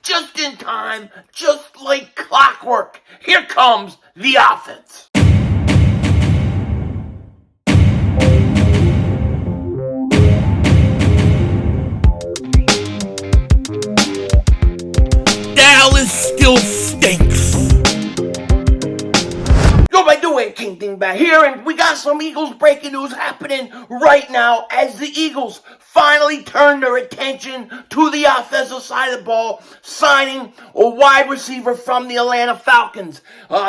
just in time, just like clockwork. Here comes the offense. Dallas still stinks. Yo, by the way, King Dingbat here, and we got some Eagles breaking news happening right now as the Eagles finally turn their attention to the offensive side of the ball, signing a wide receiver from the Atlanta Falcons.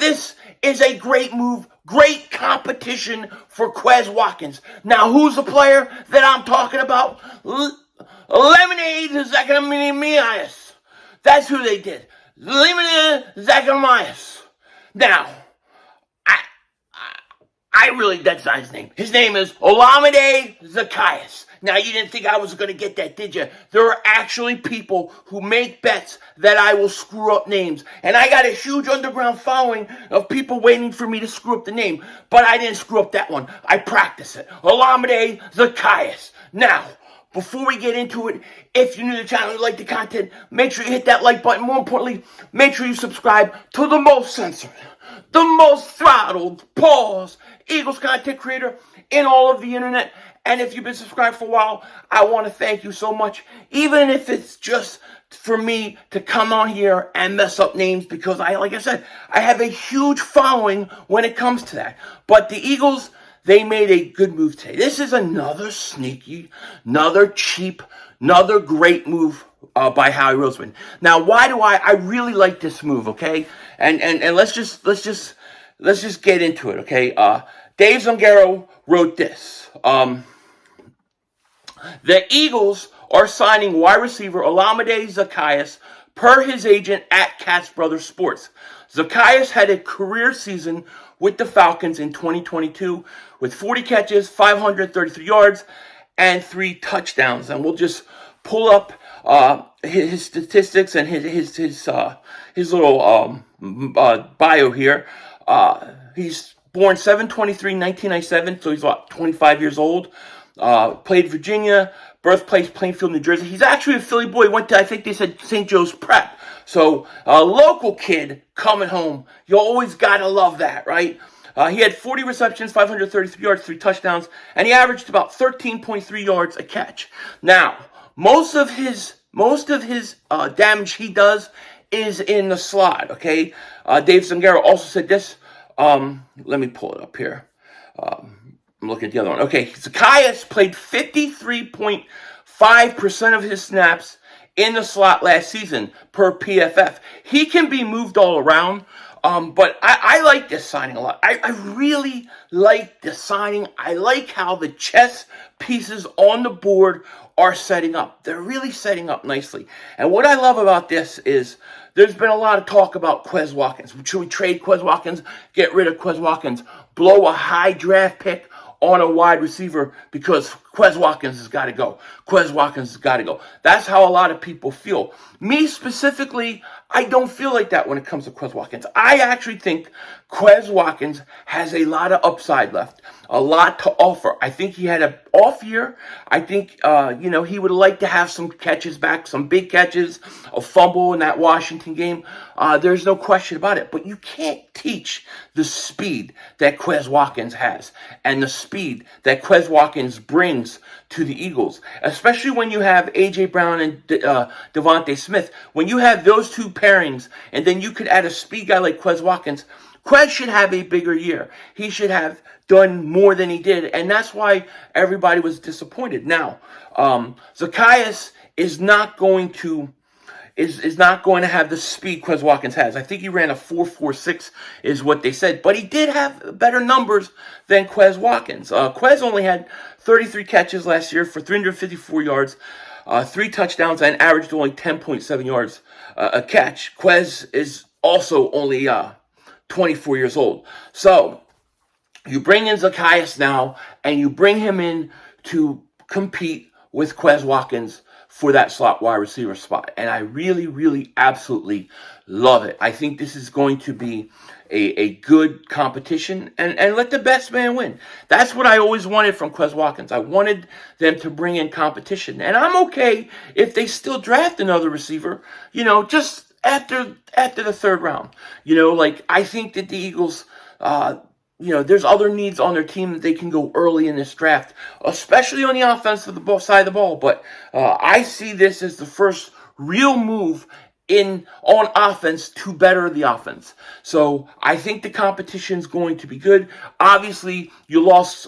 This is a great move, great competition for Quez Watkins. Now, who's the player that I'm talking about? Olamide Zaccheaus. That's who they did. Olamide Zaccheaus. Now, that's not his name. His name is Olamide Zaccheaus. Now, you didn't think I was going to get that, did you? There are actually people who make bets that I will screw up names. And I got a huge underground following of people waiting for me to screw up the name. But I didn't screw up that one. I practiced it. Olamide Zaccheaus. Now, before we get into it, if you're new to the channel and you like the content, make sure you hit that like button. More importantly, make sure you subscribe to the most censored, the most throttled, Eagles content creator in all of the internet. And if you've been subscribed for a while, I want to thank you so much. Even if it's just for me to come on here and mess up names, because like I said, I have a huge following when it comes to that. But the Eagles, they made a good move today. This is another sneaky, another cheap, another great move by Howie Roseman. Now, why do I really like this move? Okay, and let's just get into it. Okay, Dave Zungaro wrote this. The Eagles are signing wide receiver Olamide Zaccheaus per his agent at Katz Brothers Sports. Zaccheaus had a career season with the Falcons in 2022 with 40 catches, 533 yards, and 3 touchdowns. And we'll just pull up his statistics and his little bio here. He's born 7/23/1997, so he's about 25 years old. Played Virginia, birthplace Plainfield, New Jersey. He's actually a Philly boy. He went to, I think they said, St. Joe's Prep. So a local kid coming home. You always got to love that, right? He had 40 receptions, 533 yards, 3 touchdowns, and he averaged about 13.3 yards a catch. Now, most of his damage he does is in the slot, okay? Dave Zungaro also said this. Let me pull it up here. I'm looking at the other one. Okay, Zaccheaus played 53.5% of his snaps in the slot last season per PFF. He can be moved all around, but I like this signing a lot. I really like the signing. I like how the chess pieces on the board are setting up. They're really setting up nicely. And what I love about this is there's been a lot of talk about Quez Watkins. Should we trade Quez Watkins, get rid of Quez Watkins, blow a high draft pick on a wide receiver because Quez Watkins has got to go. Quez Watkins has got to go. That's how a lot of people feel. Me specifically, I don't feel like that when it comes to Quez Watkins. I actually think Quez Watkins has a lot of upside left, a lot to offer. I think he had an off year. I think, he would like to have some catches back, some big catches, a fumble in that Washington game. There's no question about it. But you can't teach the speed that Quez Watkins has and the speed that Quez Watkins brings to the Eagles, especially when you have A.J. Brown and Devontae Smith. When you have those two pairings, and then you could add a speed guy like Quez Watkins, Quez should have a bigger year. He should have done more than he did, and that's why everybody was disappointed. Now, Zaccheaus is not going to have the speed Quez Watkins has. I think he ran a 4.46 is what they said, but he did have better numbers than Quez Watkins. Quez only had 33 catches last year for 354 yards, 3 touchdowns, and averaged only 10.7 yards a catch. Quez is also only 24 years old. So you bring in Zaccheaus now, and you bring him in to compete with Quez Watkins for that slot wide receiver spot. And I really, really, absolutely love it. I think this is going to be a good competition, and let the best man win. That's what I always wanted from Quez Watkins. I wanted them to bring in competition. And I'm okay if they still draft another receiver, just after the third round. Like, I think that the Eagles, there's other needs on their team that they can go early in this draft, especially on the offensive side of the ball. But I see this as the first real move on offense to better the offense. So I think the competition is going to be good. Obviously, you lost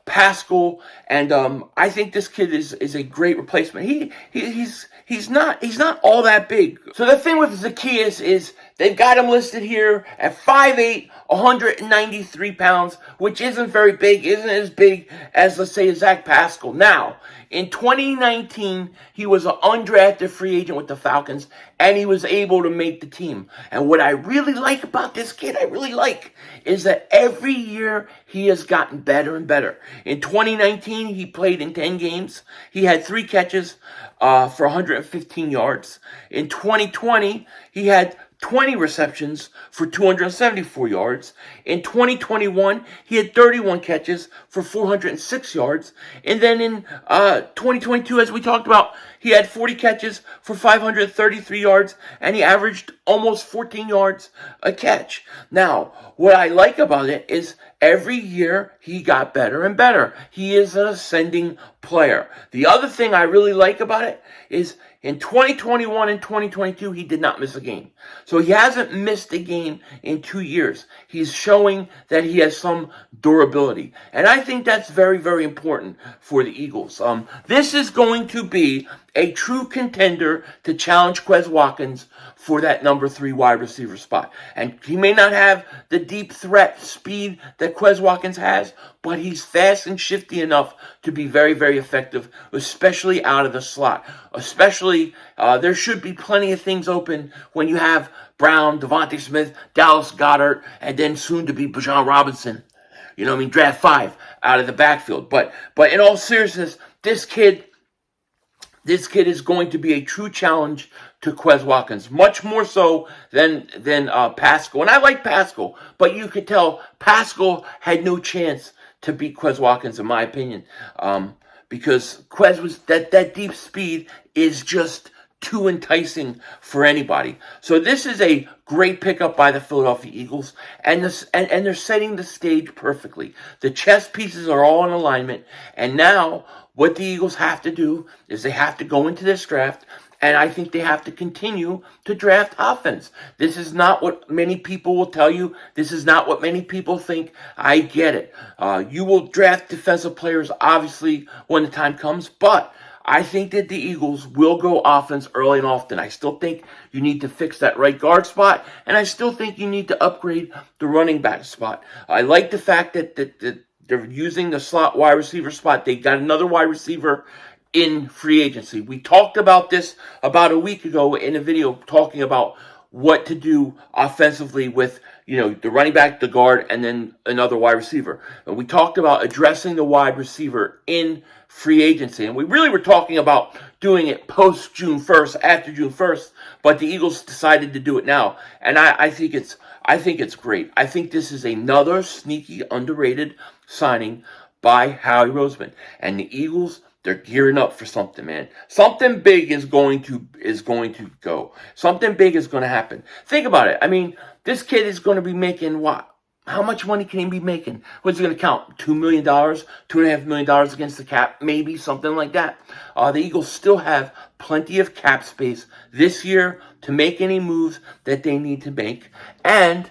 Pascal, and I think this kid is a great replacement. He's not all that big. So the thing with Zaccheaus is they've got him listed here at 5'8", 193 pounds, which isn't very big, isn't as big as, let's say, Zach Pascal. Now, in 2019, he was an undrafted free agent with the Falcons, and he was able to make the team. And what I really like about this kid, is that every year he has gotten better and better. In 2019, he played in 10 games. He had 3 catches for 115 yards. In 2020, he had 20 receptions for 274 yards. In 2021, he had 31 catches for 406 yards. And then in 2022, as we talked about, he had 40 catches for 533 yards, and he averaged almost 14 yards a catch. Now, what I like about it is every year he got better and better. He is an ascending player. The other thing I really like about it is in 2021 and 2022, he did not miss a game. So he hasn't missed a game in 2 years. He's showing that he has some durability. And I think that's very, very important for the Eagles. This is going to be a true contender to challenge Quez Watkins for that number 3 wide receiver spot. And he may not have the deep threat speed that Quez Watkins has, but he's fast and shifty enough to be very, very effective, especially out of the slot. Especially, there should be plenty of things open when you have Brown, Devontae Smith, Dallas Goedert, and then soon to be Bijan Robinson. Draft 5 out of the backfield. But in all seriousness, this kid is going to be a true challenge to Quez Watkins, much more so than Pascal. And I like Pascal, but you could tell Pascal had no chance to beat Quez Watkins, in my opinion, because Quez was that deep speed is just too enticing for anybody. So this is a great pickup by the Philadelphia Eagles, and they're setting the stage perfectly. The chess pieces are all in alignment, and now what the Eagles have to do is they have to go into this draft, and I think they have to continue to draft offense. This is not what many people will tell you. This is not what many people think. I get it. You will draft defensive players, obviously, when the time comes, but I think that the Eagles will go offense early and often. I still think you need to fix that right guard spot, and I still think you need to upgrade the running back spot. I like the fact that they're using the slot wide receiver spot. They got another wide receiver in free agency. We talked about this about a week ago in a video talking about what to do offensively with, the running back, the guard, and then another wide receiver. And we talked about addressing the wide receiver in free agency. And we really were talking about doing it post June 1st, after June 1st, but the Eagles decided to do it now. And I think it's great. I think this is another sneaky, underrated signing by Howie Roseman. And the Eagles, they're gearing up for something, man. Something big is going to go. Something big is going to happen. Think about it. I mean, this kid is going to be making what? How much money can he be making? What's it going to count? $2 million? $2.5 million against the cap? Maybe something like that. The Eagles still have plenty of cap space this year to make any moves that they need to make. And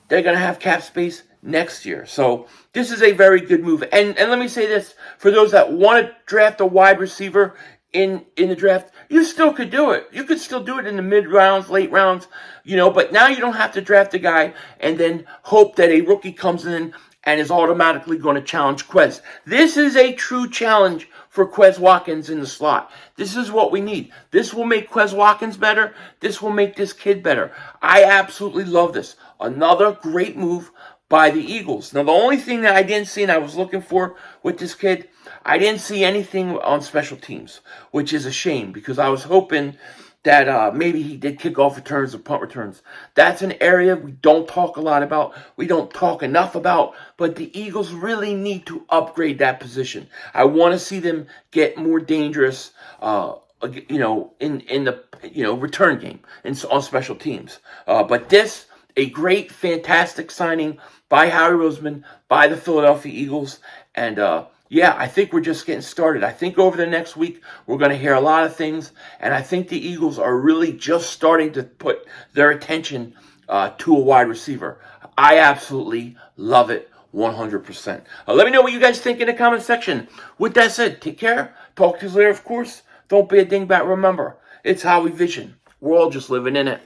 they're going to have cap space next year. So this is a very good move. And let me say this, for those that want to draft a wide receiver in the draft, you still could do it. You could still do it in the mid rounds, late rounds, but now you don't have to draft a guy and then hope that a rookie comes in and is automatically going to challenge Quez. This is a true challenge for Quez Watkins in the slot. This is what we need. This will make Quez Watkins better. This will make this kid better. I absolutely love this. Another great move by the Eagles. Now, the only thing that I didn't see and I was looking for with this kid, I didn't see anything on special teams, which is a shame because I was hoping that maybe he did kickoff returns or punt returns. That's an area we don't talk a lot about. We don't talk enough about, but the Eagles really need to upgrade that position. I want to see them get more dangerous, in the return game and on special teams. But this, a great, fantastic signing by Howie Roseman, by the Philadelphia Eagles, and I think we're just getting started. I think over the next week, we're going to hear a lot of things, and I think the Eagles are really just starting to put their attention to a wide receiver. I absolutely love it 100%. Let me know what you guys think in the comment section. With that said, take care. Talk to you later, of course. Don't be a dingbat. Remember, it's Howie Vision. We're all just living in it.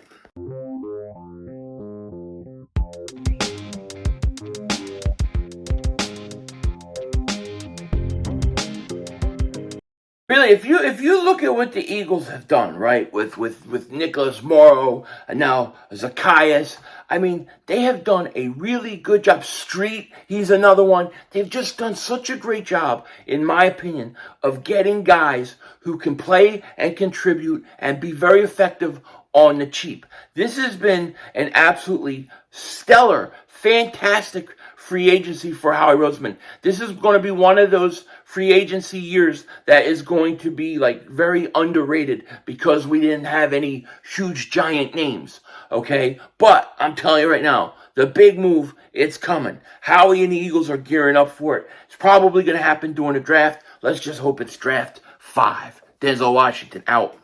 Really, if you look at what the Eagles have done, right, with Nicholas Morrow and now Zaccheaus, I mean, they have done a really good job. Street, he's another one. They've just done such a great job, in my opinion, of getting guys who can play and contribute and be very effective on the cheap. This has been an absolutely stellar, fantastic free agency for Howie Roseman. This is going to be one of those free agency years that is going to be like very underrated because we didn't have any huge giant names, okay? But I'm telling you right now, the big move, it's coming. Howie and the Eagles are gearing up for it. It's probably going to happen during the draft. Let's just hope it's draft 5. Denzel Washington out.